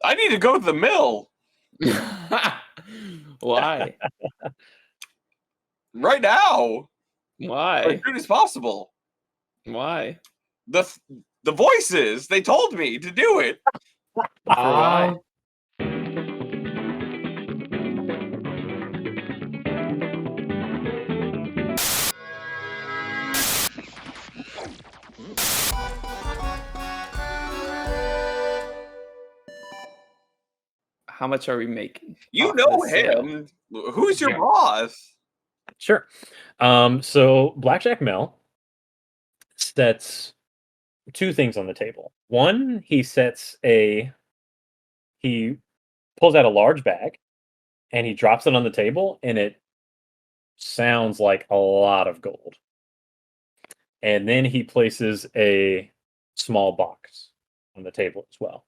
I need to go to the mill. Why? Right now. Why? As soon as possible. Why? The voices, they told me to do it. For why? How much are we making? You know him. Who's your boss? Sure. So Blackjack Mel sets two things on the table. One, he pulls out a large bag and he drops it on the table, and it sounds like a lot of gold. And then he places a small box on the table as well.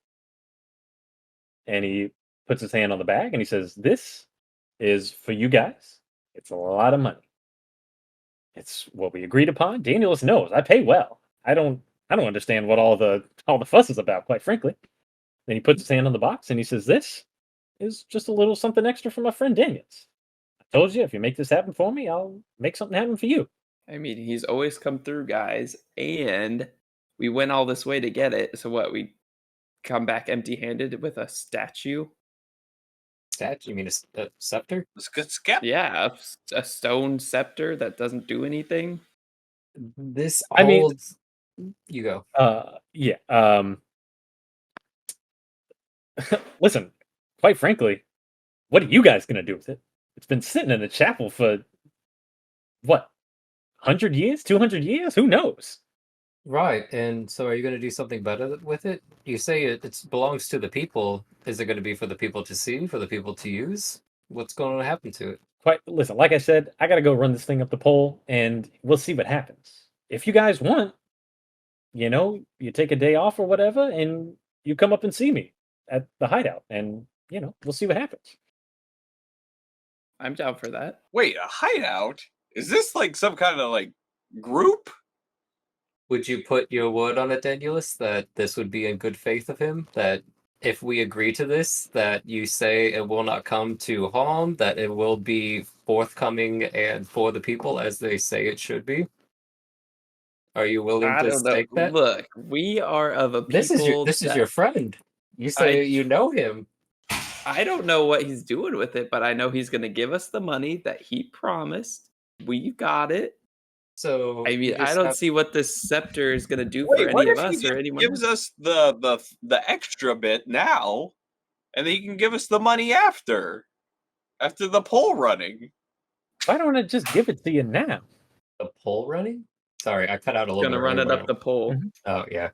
And he puts his hand on the bag and he says, "This is for you guys. It's a lot of money. It's what we agreed upon. Danielus knows I pay well. I don't understand what all the fuss is about, quite frankly." Then he puts his hand on the box and he says, "This is just a little something extra for my friend Danielus. I told you, if you make this happen for me, I'll make something happen for you." I mean, he's always come through, guys, and we went all this way to get it. So what? We come back empty-handed with a statue? Statue? You mean a scepter? Yeah, a stone scepter that doesn't do anything. This I mean, you go. Yeah. Listen, quite frankly, what are you guys gonna do with it? It's been sitting in the chapel for what, 100 years, 200 years? Who knows? Right, and so are you going to do something better with it? You say it belongs to the people. Is it going to be for the people to see, for the people to use? What's going to happen to it? Listen, like I said, I gotta go run this thing up the pole, and we'll see what happens. If you guys want, you take a day off or whatever, and you come up and see me at the hideout, and we'll see what happens. I'm down for that. Wait, a hideout? Is this like some kind of like group? Would you put your word on it, Danielus, that this would be in good faith of him? That if we agree to this, that you say it will not come to harm, that it will be forthcoming and for the people as they say it should be? Are you willing to stake that? Look, we are of a people. This is your friend. You say you know him. I don't know what he's doing with it, but I know he's going to give us the money that he promised. We got it. So I mean, I don't see what this scepter is going to do Wait, for any of us or anyone. Gives us the extra bit now, and then he can give us the money after the poll running. Why don't I just give it to you now? The poll running? Sorry, I cut out a little bit. Gonna run it up the pole. Mm-hmm. Oh yeah.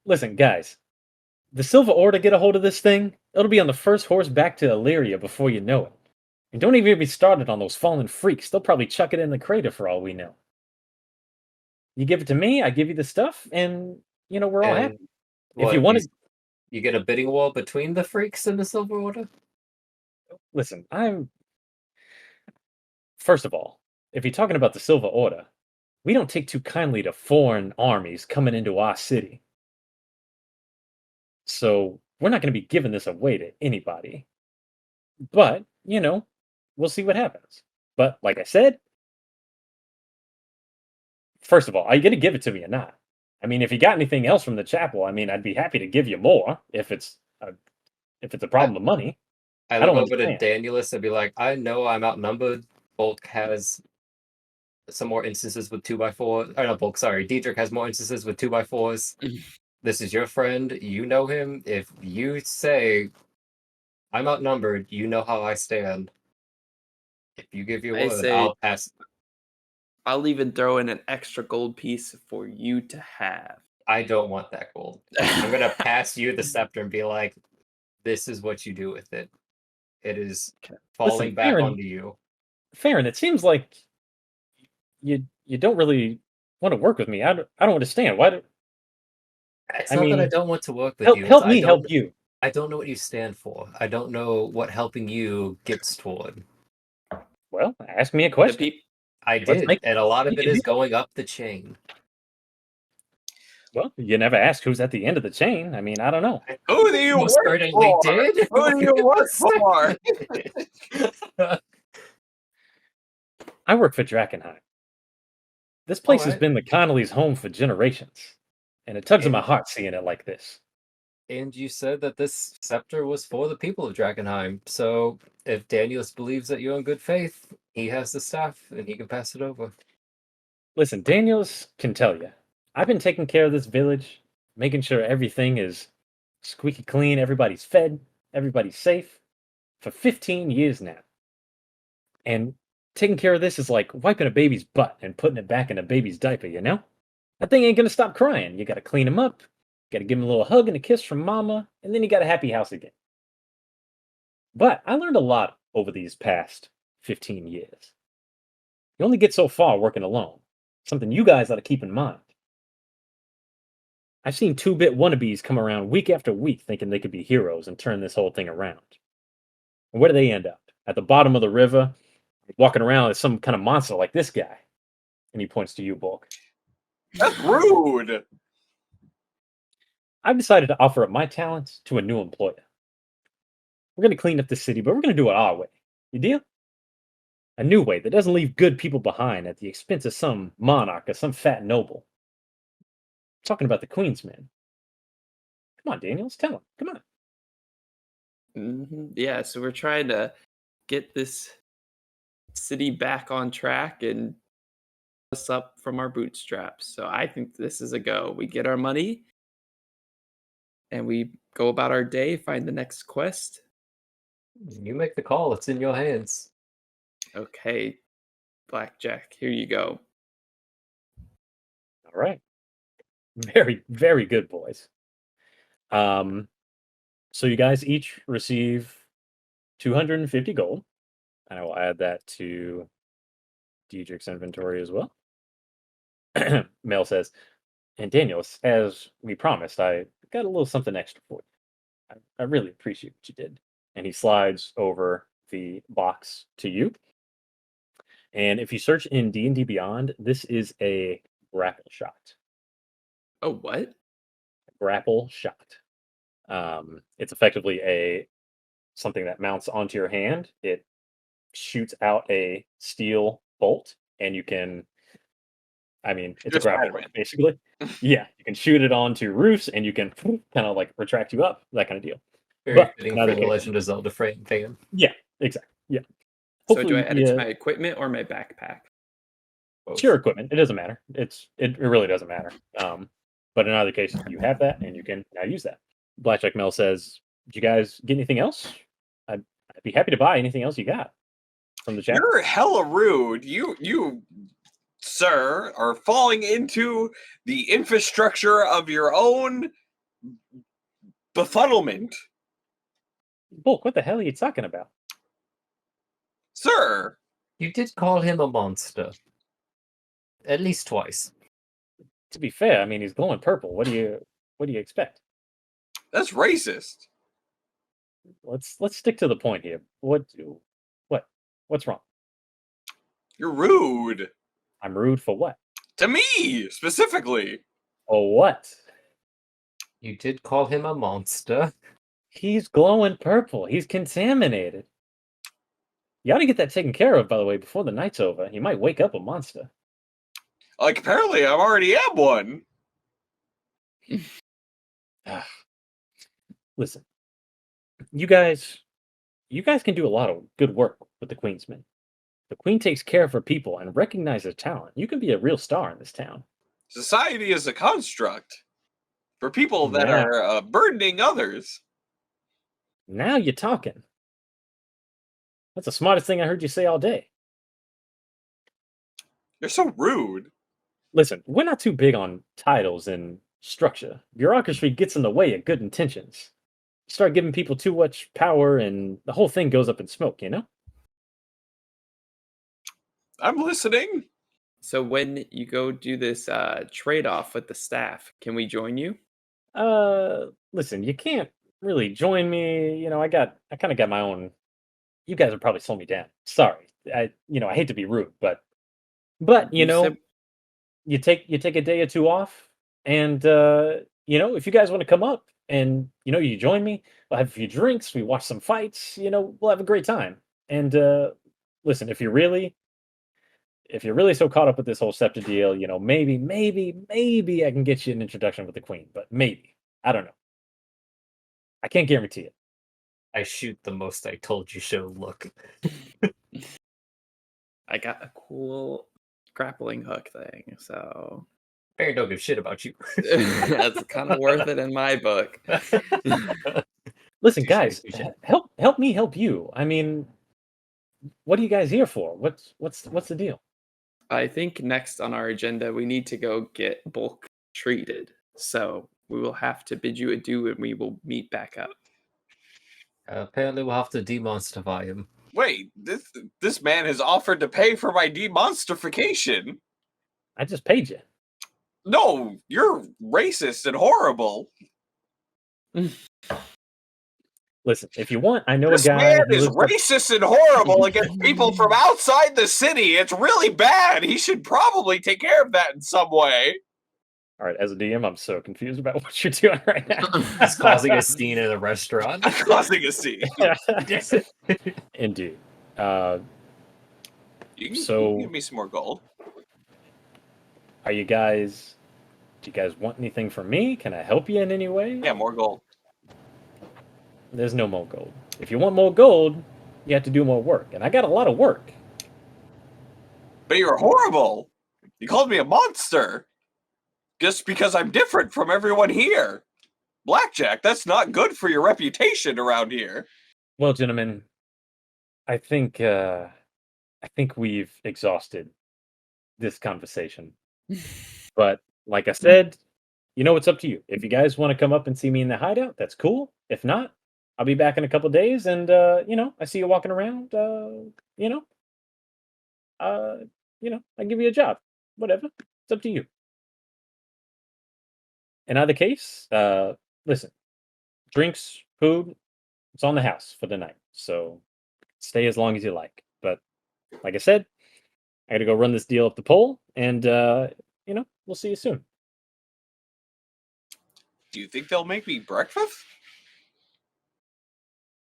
Listen, guys. The Silver Order get a hold of this thing, it'll be on the first horse back to Illyria before you know it. And don't even get me started on those fallen freaks. They'll probably chuck it in the crater for all we know. You give it to me, I give you the stuff, and we're all happy. If you want to, you get a bidding war between the freaks and the Silver Order. Listen, first of all, if you're talking about the Silver Order, we don't take too kindly to foreign armies coming into our city. So we're not going to be giving this away to anybody. But, we'll see what happens. But like I said, first of all, are you going to give it to me or not? I mean, if you got anything else from the chapel, I mean, I'd be happy to give you more if it's a problem of money. I look over to Danielus and be like, I know I'm outnumbered. Bulk has some more instances with 2x4. Or not Bulk, sorry. Diedrich has more instances with 2x4s. This is your friend. You know him. If you say, I'm outnumbered, you know how I stand. If you give your word, I'll pass. I'll even throw in an extra gold piece for you to have. I don't want that gold. I'm going to pass you the scepter and be like, this is what you do with it. It is falling back onto you. Farron, it seems like you don't really want to work with me. I don't understand. Why do... It's not that I don't want to work with you. Help me help you. I don't know what you stand for. I don't know what helping you gets toward. Well, ask me a question. I did, and a lot of it is going up the chain. Well, you never ask who's at the end of the chain. I mean, I don't know. Who do you Most work certainly for? did. Who do you work for? I work for Drakkenheim. This place has Alright. been the Connolly's home for generations, and it tugs at my And- heart seeing it like this. And you said that this scepter was for the people of Drakkenheim. So if Danielus believes that you're in good faith, he has the staff and he can pass it over. Listen, Daniels can tell you, I've been taking care of this village, making sure everything is squeaky clean, everybody's fed, everybody's safe, for 15 years now. And taking care of this is like wiping a baby's butt and putting it back in a baby's diaper, you know? That thing ain't gonna stop crying. You gotta clean him up, gotta give him a little hug and a kiss from mama, and then you got a happy house again. But I learned a lot over these past 15 years. You only get so far working alone. Something you guys ought to keep in mind. I've seen 2-bit wannabes come around week after week thinking they could be heroes and turn this whole thing around. And where do they end up? At the bottom of the river, walking around as some kind of monster like this guy. And he points to you, Bulk. That's rude. I've decided to offer up my talents to a new employer. We're going to clean up the city, but we're going to do it our way. You deal? A new way that doesn't leave good people behind at the expense of some monarch or some fat noble. I'm talking about the Queen's men. Come on, Daniels, tell him. Come on. Yeah, so we're trying to get this city back on track and us up from our bootstraps. So I think this is a go. We get our money and we go about our day, find the next quest. You make the call, it's in your hands. Okay, Blackjack, here you go. All right. Very, very good, boys. So you guys each receive 250 gold. And I will add that to Diedrich's inventory as well. Mel says, and Daniel, as we promised, I got a little something extra for you. I really appreciate what you did. And he slides over the box to you. And if you search in D&D Beyond, this is a grapple shot. Oh, what? Grapple shot. It's effectively something that mounts onto your hand. It shoots out a steel bolt, and you can. I mean, it's Just a grapple Batman. gun, basically. Yeah, you can shoot it onto roofs, and you can kind of like retract you up, that kind of deal. Very But fitting another for the case- Legend of Zelda fan. Yeah, exactly. Yeah. So do I Hopefully, add it to my equipment or my backpack? it's your equipment. It doesn't matter. It really doesn't matter. But in either case, you have that, and you can now use that. Blackjack Mel says, "Did you guys get anything else? I'd be happy to buy anything else you got from the chat." You're hella rude. You, sir, are falling into the infrastructure of your own befuddlement. Bulk, what the hell are you talking about? Sir, You did call him a monster. At least twice. To be fair, I mean he's glowing purple. What do you expect? that's racist. Let's stick to the point here. What's wrong? You're rude. I'm rude for what? To me, specifically. Oh, what? You did call him a monster. He's glowing purple. He's contaminated. You ought to get that taken care of, by the way, before the night's over. You might wake up a monster. Like, apparently I already am one. Listen, you guys can do a lot of good work with the Queen's men. The Queen takes care of her people and recognizes talent. You can be a real star in this town. Society is a construct for people that Yeah. are burdening others. Now you're talking. That's the smartest thing I heard you say all day. You're so rude. Listen, we're not too big on titles and structure. Bureaucracy gets in the way of good intentions. Start giving people too much power and the whole thing goes up in smoke, you know? I'm listening. So when you go do this trade-off with the staff, can we join you? Listen, you can't really join me. You know, I kind of got my own. You guys would probably slow me down. Sorry. I hate to be rude, but you know, said- you take a day or two off And if you guys want to come up and you join me, we'll have a few drinks, we watch some fights, we'll have a great time. And listen, if you're really so caught up with this whole scepter deal, maybe I can get you an introduction with the queen, but maybe. I don't know. I can't guarantee it. I shoot the most I told you so look. I got a cool grappling hook thing, so Barry don't give a shit about you. that's kind of worth it in my book. Listen, Touche, guys, touche. help me help you. I mean, what are you guys here for? What's the deal? I think next on our agenda, we need to go get Bulk treated. So we will have to bid you adieu and we will meet back up. Apparently, we'll have to demonstrify him. Wait, this man has offered to pay for my demonstrification. I just paid you. No, you're racist and horrible. Listen, if you want, I know This a guy man who is lives up- racist and horrible against people from outside the city. It's really bad. He should probably take care of that in some way. All right, as a DM, I'm so confused about what you're doing right now. He's causing a scene in a restaurant. Causing a scene. Indeed. You So- can give me some more gold. Do you guys want anything from me? Can I help you in any way? Yeah, more gold. There's no more gold. If you want more gold, you have to do more work. And I got a lot of work. But you're horrible. You called me a monster. Just because I'm different from everyone here. Blackjack, that's not good for your reputation around here. Well, gentlemen, I think we've exhausted this conversation. But like I said, it's up to you. If you guys want to come up and see me in the hideout, that's cool. If not, I'll be back in a couple days, and I see you walking around. I give you a job. Whatever. It's up to you. In either case, listen, drinks, food, it's on the house for the night. So stay as long as you like. But like I said, I got to go run this deal up the pole, and we'll see you soon. Do you think they'll make me breakfast?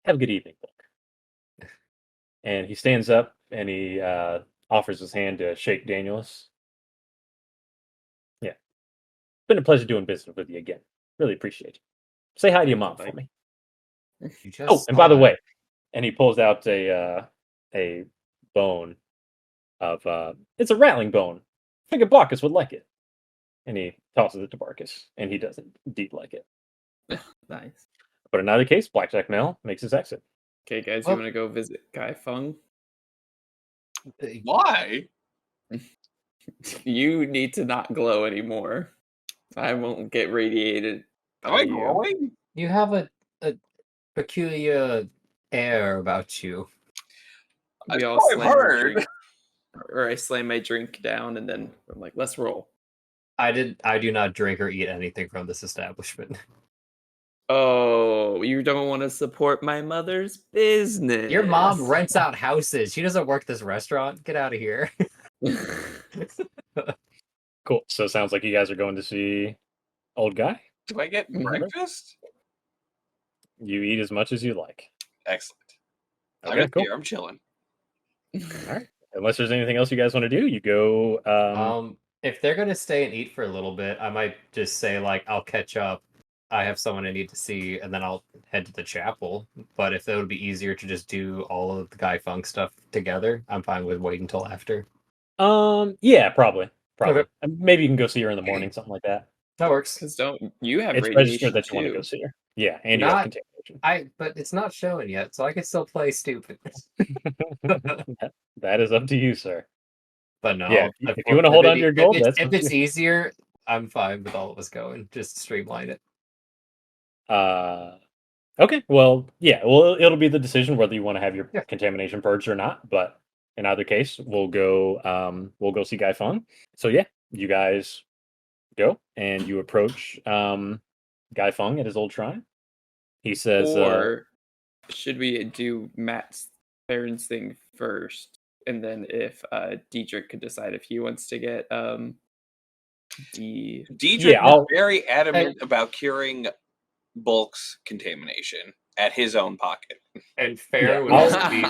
Have a good evening, Book. And he stands up and he offers his hand to shake Danielus. Yeah. It's been a pleasure doing business with you again. Really appreciate you. Say hi to your mom for me. Oh, and by the way, and he pulls out a bone of it's a rattling bone. I think Barkus would like it. And he tosses it to Barkus, and he doesn't indeed like it. Nice. But in either case, Blackjack Mel makes his exit. Okay, guys, Well- you want to go visit Guy Feng? Why? You need to not glow anymore. I won't get radiated. Am by I you. growing? You have a peculiar air about you. We all I've slam our heard. drink, or I slam my drink down, and then I'm like, "Let's roll." I do not drink or eat anything from this establishment. Oh, you don't want to support my mother's business. Your mom rents out houses. She doesn't work this restaurant. Get out of here. Cool. So it sounds like you guys are going to see old guy. Do I get Mhm. breakfast? You eat as much as you like. Excellent. I'm Okay, in cool. here. I'm chilling. All right. Unless there's anything else you guys want to do, you go. If they're gonna stay and eat for a little bit, I might just say like I'll catch up. I have someone I need to see, and then I'll head to the chapel. But if it would be easier to just do all of the Guy Funk stuff together, I'm fine with waiting until after. Yeah, probably. Okay. Maybe you can go see her in the morning, something like that. That works. Because don't you have It's radiation registered that you want to too? go see her. Yeah, and you have Not- contamination. But it's not showing yet, so I can still play stupid. That is up to you, sir. But no, Yeah, if you wanna hold on to your gold, that's if up it's to you. easier, I'm fine with all of us going. Just streamline it. Okay. Well, yeah. Well, it'll be the decision whether you want to have your Yeah. contamination purged or not. But in either case, we'll go see Guy Fung. So yeah, you guys go and you approach Guy Fung at his old shrine. He says, Or should we do Matt's parents thing first, and then if Dietrich could decide if he wants to get Deidre Yeah, is very adamant about curing Bulk's contamination at his own pocket. And Farron Yeah, would also be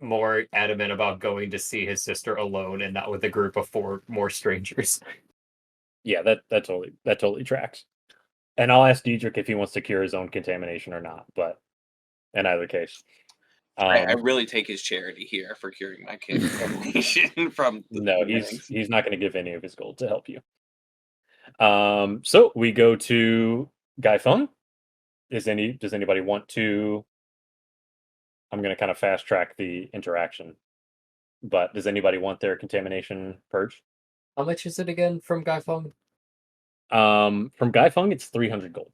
more adamant about going to see his sister alone and not with a group of 4 more strangers. Yeah, that totally tracks. And I'll ask Diedrich if he wants to cure his own contamination or not, but in either case. I really take his charity here for curing my contamination from the No, beginnings. he's not going to give any of his gold to help you. So we go to Guy Feng. Does anybody want to? I'm going to kind of fast track the interaction, but does anybody want their contamination purged? How much is it again from Guy Fong? From Guy Feng, it's 300 gold.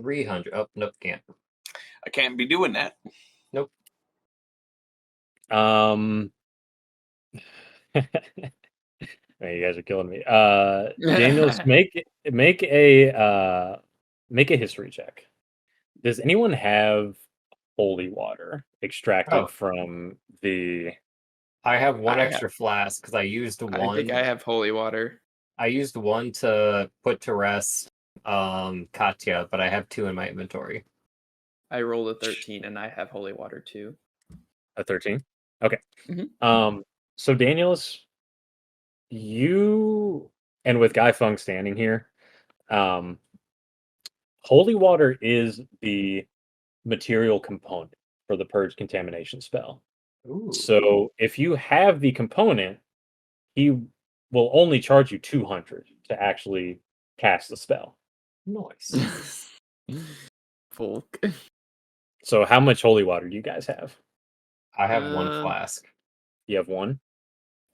300. Oh, nope, can't. I can't be doing that. Nope. Man, you guys are killing me. Daniels, make a history check. Does anyone have holy water extracted from the? I have one I extra flask because I used one. I think I have holy water. I used one to put to rest Katya, but I have 2 in my inventory. I rolled a 13 and I have holy water too. A 13. Okay. Mhm. So Daniels, you and with Guy Feng standing here, holy water is the material component for the purge contamination spell. Ooh. So if you have the component, he will only charge you 200 to actually cast the spell. Nice. Folk. So how much holy water do you guys have? I have 1 flask. You have 1?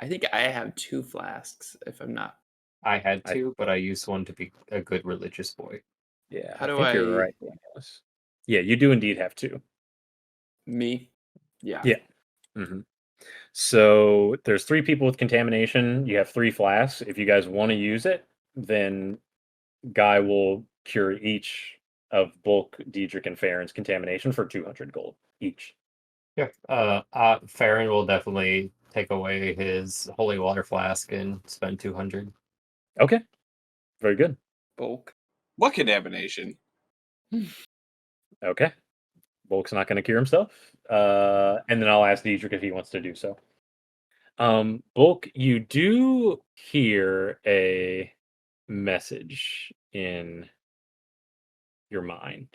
I think I have 2 flasks, if I'm not. I had 2, but I used 1 to be a good religious boy. Yeah, How I do think you're I- right, Daniels. Yeah, you do indeed have 2. Me? Yeah. Yeah. Mm-hmm. So there's 3 people with contamination. You have 3 flasks. If you guys want to use it, then Guy will cure each of Bulk, Diedrich, and Farron's contamination for 200 gold each. Yeah. Farron will definitely take away his holy water flask and spend 200. Okay. Very good. Bulk. What contamination? Okay. Bulk's not going to cure himself. And then I'll ask Diedrich if he wants to do so. Bulk, you do hear a message in your mind.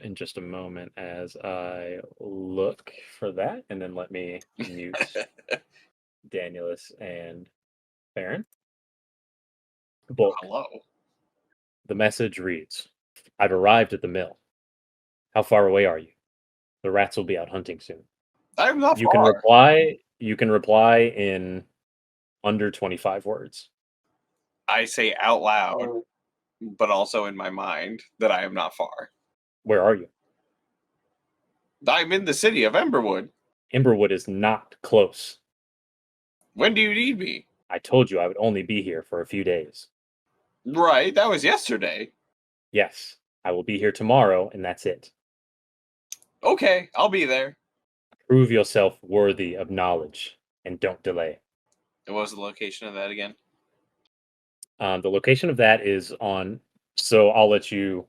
In just a moment as I look for that, and then let me mute Danielus and Farron. Bulk. Hello. The message reads, I've arrived at the mill. How far away are you? The rats will be out hunting soon. I'm not You far. can reply in under 25 words. I say out loud, but also in my mind that I am not far. Where are you? I'm in the city of Emberwood. Emberwood is not close. When do you need me? I told you I would only be here for a few days. Right, that was yesterday. Yes, I will be here tomorrow, and that's it. Okay, I'll be there. Prove yourself worthy of knowledge, and don't delay. And what was the location of that again? The location of that is on. So I'll let you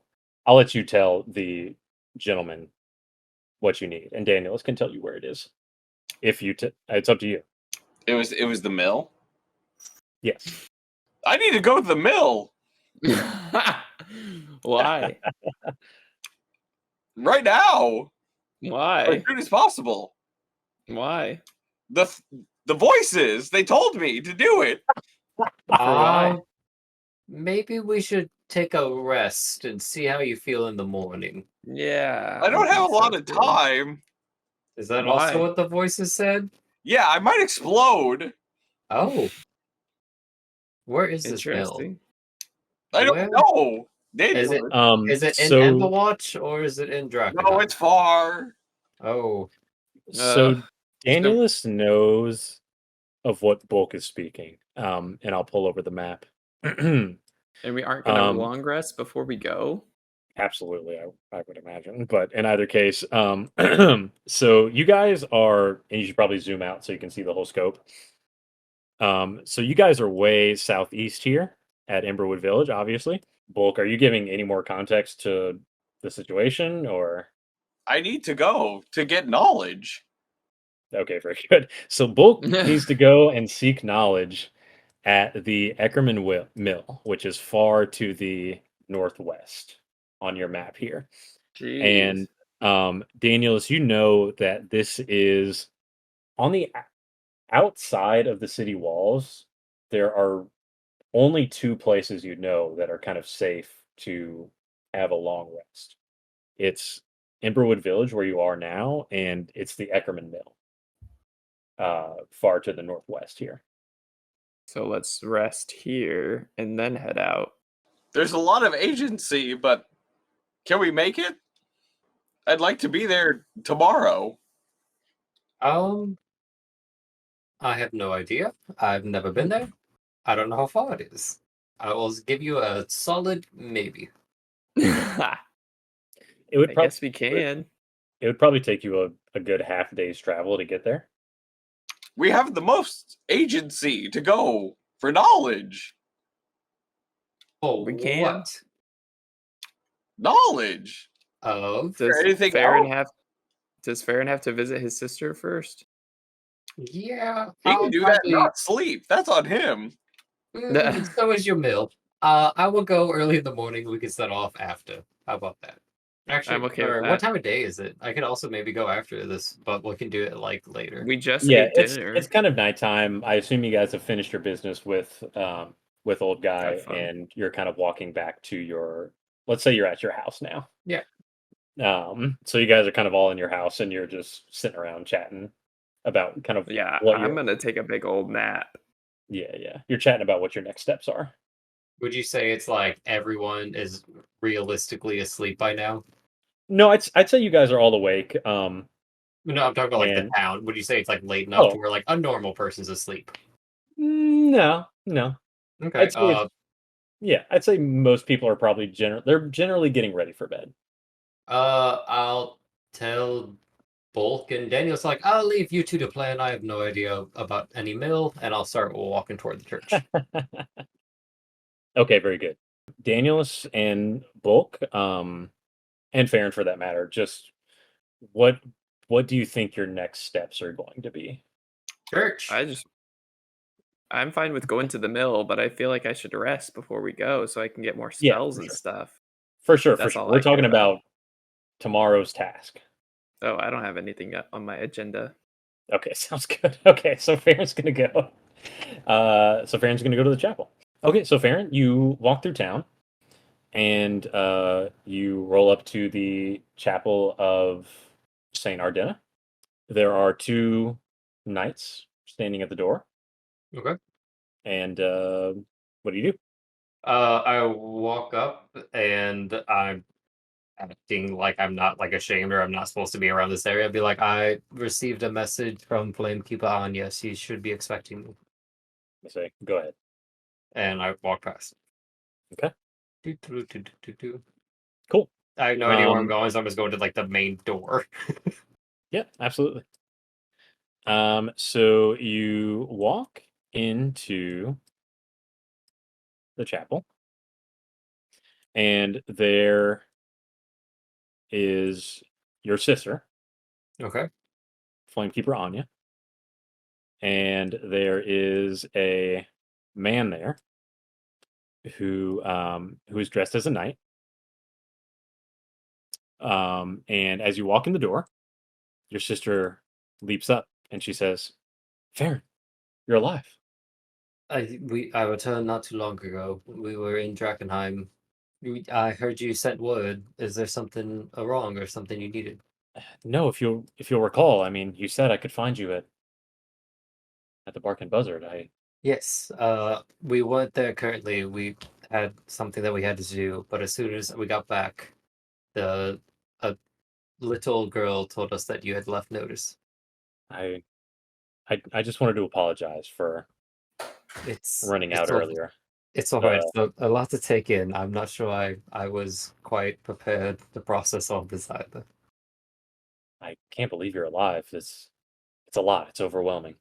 tell the gentleman what you need, and Danielus can tell you where it is. If you, it's up to you. It was the mill. Yes. I need to go to the mill Why? right now, Why? as soon as possible. Why? The voices, they told me to do it. why? Maybe we should take a rest and see how you feel in the morning. Yeah. I don't have a think lot so, of too. time. Is that Why? also what the voices said? Yeah, I might explode. Oh. Where is this mill? Interesting. I don't Where? know. Is it is it in So Emberwatch or is it in Drakkenheim? no, it's far. Oh. so Danielus knows of what Bulk is speaking. And I'll pull over the map. And we aren't going to long rest before we go? Absolutely, I would imagine. But in either case, so you guys are, and you should probably zoom out so you can see the whole scope. So you guys are way southeast here at Emberwood Village, obviously. Bulk, are you giving any more context to the situation, or? I need to go to get knowledge. Okay, very good. So Bulk needs to go and seek knowledge at the Eckerman Mill, which is far to the northwest on your map here. Jeez. And Danielus, you know that this is on the outside of the city walls. There are only two places you know that are kind of safe to have a long rest. It's Emberwood Village, where you are now, and it's the Eckerman Mill, far to the northwest here. So let's rest here and then head out. There's a lot of agency, but can we make it? I'd like to be there tomorrow. I have no idea. I've never been there. I don't know how far it is. I will give you a solid maybe. I It would guess we can. It would probably take you a good half day's travel to get there. We have the most agency to go for knowledge. Oh, We can. what? Knowledge. Of? Does anything Farron else? does Farron have to visit his sister first? Yeah. He I'll can do that, probably- not sleep. That's on him. So is your mill. I will go early in the morning. We can set off after. How about that? Actually, I'm okay with or that. what time of day is it? I could also maybe go after this, but we can do it like later. We just Yeah, ate dinner. it's kind of nighttime. I assume you guys have finished your business with old guy, Have fun. and you're kind of walking back to your. Let's say you're at your house now. Yeah. So you guys are kind of all in your house, and you're just sitting around chatting about kind of Yeah, what I'm gonna take a big old nap. Yeah. You're chatting about what your next steps are. Would you say it's like everyone is realistically asleep by now? No, I'd say you guys are all awake. No, I'm talking about like the And- town. Would you say it's like late enough Oh. to where like a normal person's asleep? No. Okay. I'd say yeah, I'd say most people are probably they're generally getting ready for bed. I'll tell Bulk and Daniel's like, I'll leave you two to plan. I have no idea about any mill, and I'll start walking toward the church. Okay, very good. Danielus and Bulk, and Farron for that matter, just what do you think your next steps are going to be? Church. I'm fine with going to the mill, but I feel like I should rest before we go so I can get more Yeah, spells for and sure. stuff. For sure. That's all We're I care talking about. about tomorrow's task. Oh, I don't have anything on my agenda. Okay, sounds good. Okay, so Farron's gonna go. Farron's gonna go to the chapel. Okay, so Farron, you walk through town, and you roll up to the chapel of Saint Ardena. There are two knights standing at the door. Okay. And what do you do? I walk up and I'm acting like I'm not like ashamed or I'm not supposed to be around this area. I'd be like, I received a message from Flamekeeper Anya. She should be expecting me. I say, go ahead. And I walk past. Okay. Do. Cool. I have no idea where I'm going, so I'm just going to like the main door. Yeah, absolutely. So you walk into the chapel, and there is your sister, Okay. Flamekeeper Anya, and there is a man there who is dressed as a knight. And as you walk in the door, your sister leaps up and she says, "Farron, you're alive." I returned not too long ago. We were in Drakkenheim. I heard you sent word. Is there something wrong or something you needed? No, if you'll recall, I mean, you said I could find you at the Bark and Buzzard. Yes. We weren't there currently. We had something that we had to do, but as soon as we got back, a little girl told us that you had left notice. I just wanted to apologize for It's running out earlier. It's all right. It's a lot to take in. I'm not sure I was quite prepared to process all this either. I can't believe you're alive. It's a lot. It's overwhelming.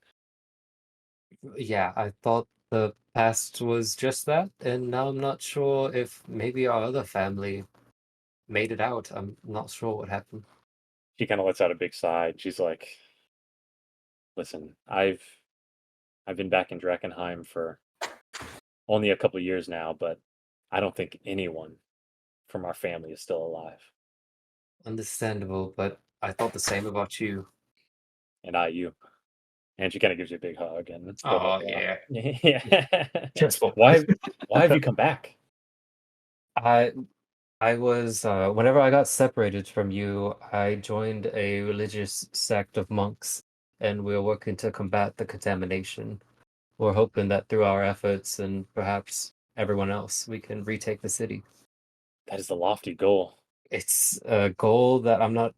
Yeah, I thought the past was just that, and now I'm not sure if maybe our other family made it out. I'm not sure what happened. She kind of lets out a big sigh. She's like, "Listen, I've been back in Drakkenheim for only a couple of years now, but I don't think anyone from our family is still alive, Understandable, but I thought the same about you. and you." And she kind of gives you a big hug, and they're Oh, like, yeah. "Yeah, Just for why have you come back?" I I was whenever I got separated from you, I joined a religious sect of monks, and we are working to combat the contamination. We're hoping that through our efforts and perhaps everyone else, we can retake the city. That is the lofty goal. It's a goal that I'm not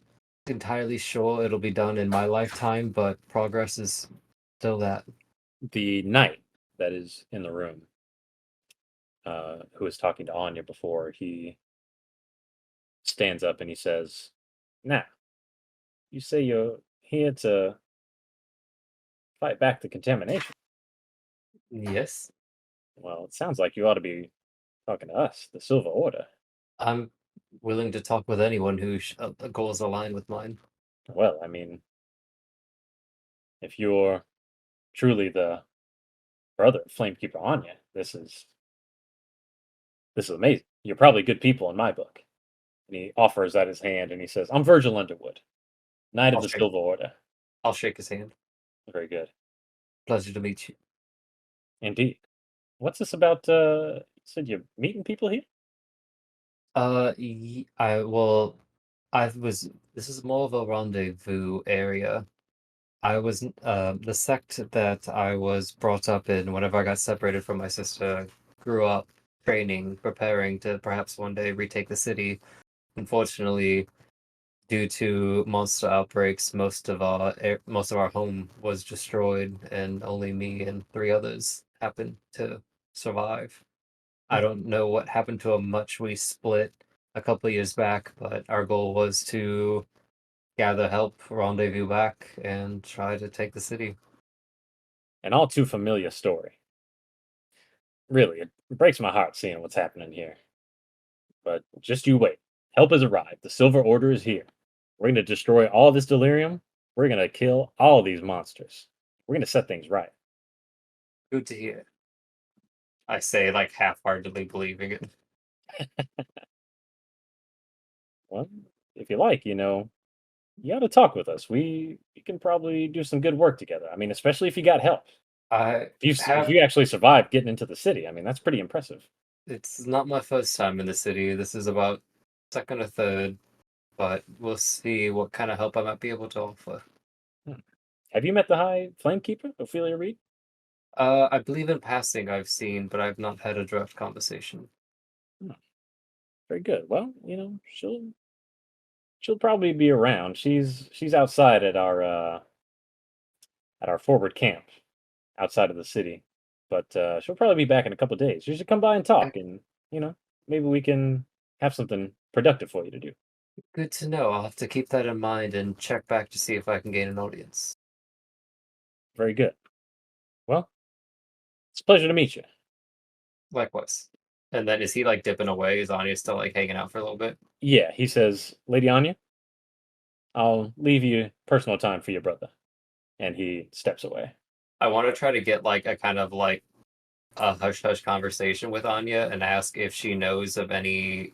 entirely sure it'll be done in my lifetime, but progress is still that. The knight that is in the room, who was talking to Anya before, he stands up and he says, "Now, you say you're here to fight back the contamination. Yes, Well, it sounds like you ought to be talking to us, the Silver Order." I'm willing to talk with anyone whose goals align with mine. Well, I mean, if you're truly the brother of Flamekeeper Anya, this is amazing. You're probably good people in my book. And he offers out his hand and he says, "I'm Virgil Underwood, Knight of I'll the shake. Silver Order." I'll shake his hand. Very good. Pleasure to meet you. Indeed. What's this about? You said you're meeting people here? I well, I was. This is more of a rendezvous area. I was the sect that I was brought up in whenever I got separated from my sister, grew up training, preparing to perhaps one day retake the city. Unfortunately, due to monster outbreaks, most of our home was destroyed, and only me and three others happened to survive. I Hmm. don't know what happened to them much. We split a couple of years back, but our goal was to gather help, rendezvous back, and try to take the city. An all too familiar story. Really, it breaks my heart seeing what's happening here. But just you wait. Help has arrived. The Silver Order is here. We're going to destroy all this delirium. We're going to kill all these monsters. We're going to set things right. Good to hear. I say, like, half-heartedly believing it. Well, if you like, you ought to talk with us. We can probably do some good work together. I mean, especially if you got help. I If have. you actually survived getting into the city, I mean, that's pretty impressive. It's not my first time in the city. This is about second or third, but we'll see what kind of help I might be able to offer. Hmm. Have you met the High Flamekeeper, Ophelia Reed? I believe in passing I've seen, but I've not had a direct conversation. Hmm. Very good. Well, she'll probably be around. She's outside at our forward camp outside of the city, but she'll probably be back in a couple of days. You should come by and Okay, talk, and maybe we can have something productive for you to do. good to know. I'll have to keep that in mind and check back to see if I can gain an audience. Very good. Well, it's a pleasure to meet you. Likewise. And then is he like dipping away? Is Anya still like hanging out for a little bit? Yeah, he says, "Lady Anya, I'll leave you personal time for your brother," and he steps away. I want to try to get like a kind of like a hush hush conversation with Anya and ask if she knows of any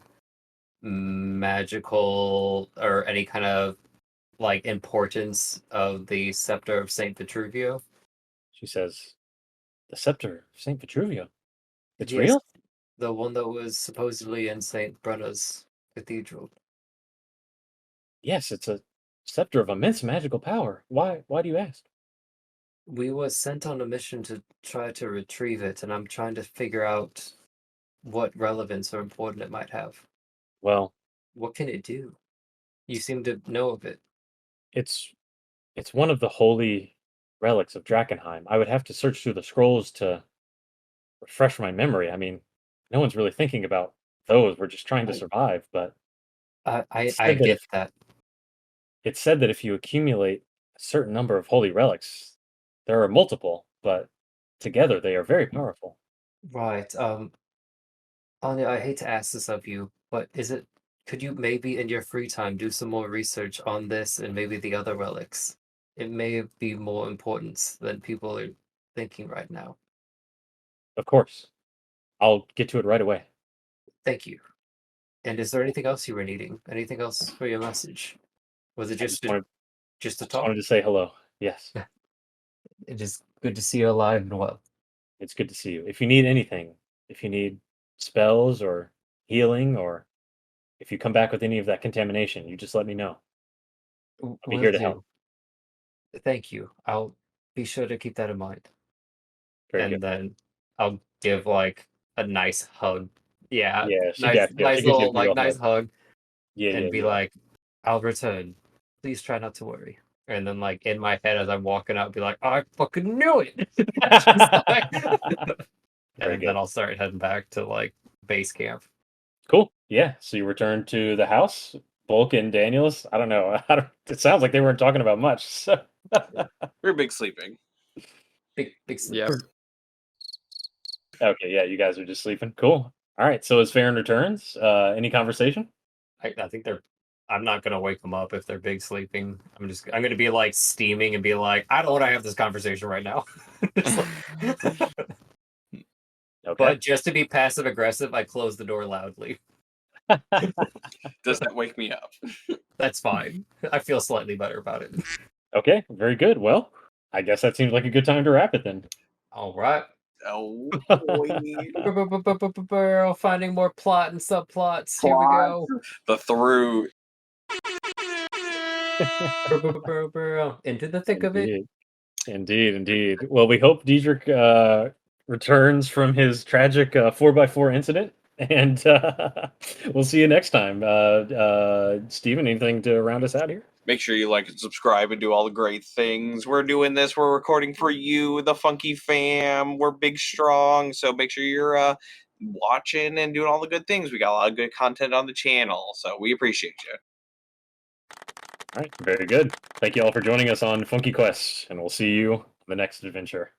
magical or any kind of like importance of the scepter of Saint Vitruvio. She says, "The scepter of Saint Vitruvio. It's Yes, real?" the one that was supposedly in Saint Brenna's cathedral. "Yes, it's a scepter of immense magical power. Why do you ask?" We was sent on a mission to try to retrieve it, and I'm trying to figure out what relevance or importance it might have. Well, What can it do? You seem to know of it. it's it's one of the holy relics of Drakkenheim. I would have to search through the scrolls to refresh my memory. I mean, no one's really thinking about those. We're just trying to I survive, but I it I, I said that get if that. it said that if you accumulate a certain number of holy relics, there are multiple, but together, they are very powerful. Right. Anya, I hate to ask this of you, but could you maybe in your free time do some more research on this and maybe the other relics? It may be more important than people are thinking right now. Of course. I'll get to it right away. Thank you. And is there anything else you were needing? Anything else for your message? Was it I just just to wanted talk? to say hello. Yes, It is good to see you alive and well. it's good to see you. If you need anything, if you need spells or healing, or if you come back with any of that contamination, you just let me know. I'll be Will here to help. do. Thank you. I'll be sure to keep that in mind. Very And good. then I'll give like a nice hug. Yeah, Yeah, she nice, got you. She nice gives you a little big ol' nice hug. hug, Yeah, and yeah, be yeah. like, "I'll return. Please try not to worry." And then like in my head as I'm walking out, be like, "I fucking knew it." Just like- Very and good. then I'll start heading back to like base camp. Cool. Yeah. So you return to the house. Bulk and Daniels. I don't know. It sounds like they weren't talking about much. So. We're big sleeping. Big sleep. Yep. Okay. Yeah. You guys are just sleeping. Cool. All right. So as Farron returns, any conversation? I think they're. I'm not gonna wake them up if they're big sleeping. I'm gonna be like steaming and be like, I don't want to have this conversation right now. Just like- Okay. But just to be passive aggressive, I close the door loudly. Does that wake me up? That's fine. I feel slightly better about it. Okay. Very good. Well, I guess that seems like a good time to wrap it then. All right. Oh, boy. Finding more plot and subplots. Here we Plot. go. The through. Into the thick of it. Indeed. Indeed, indeed. Well, we hope Diedrich returns from his tragic 4x4 incident, and we'll see you next time. Steven, anything to round us out here? Make sure you like and subscribe and do all the great things. We're doing this. We're recording for you, the Funky Fam. We're big, strong. So make sure you're watching and doing all the good things. We got a lot of good content on the channel. So we appreciate you. All right, very good. Thank you all for joining us on Funky Quest, and we'll see you on the next adventure.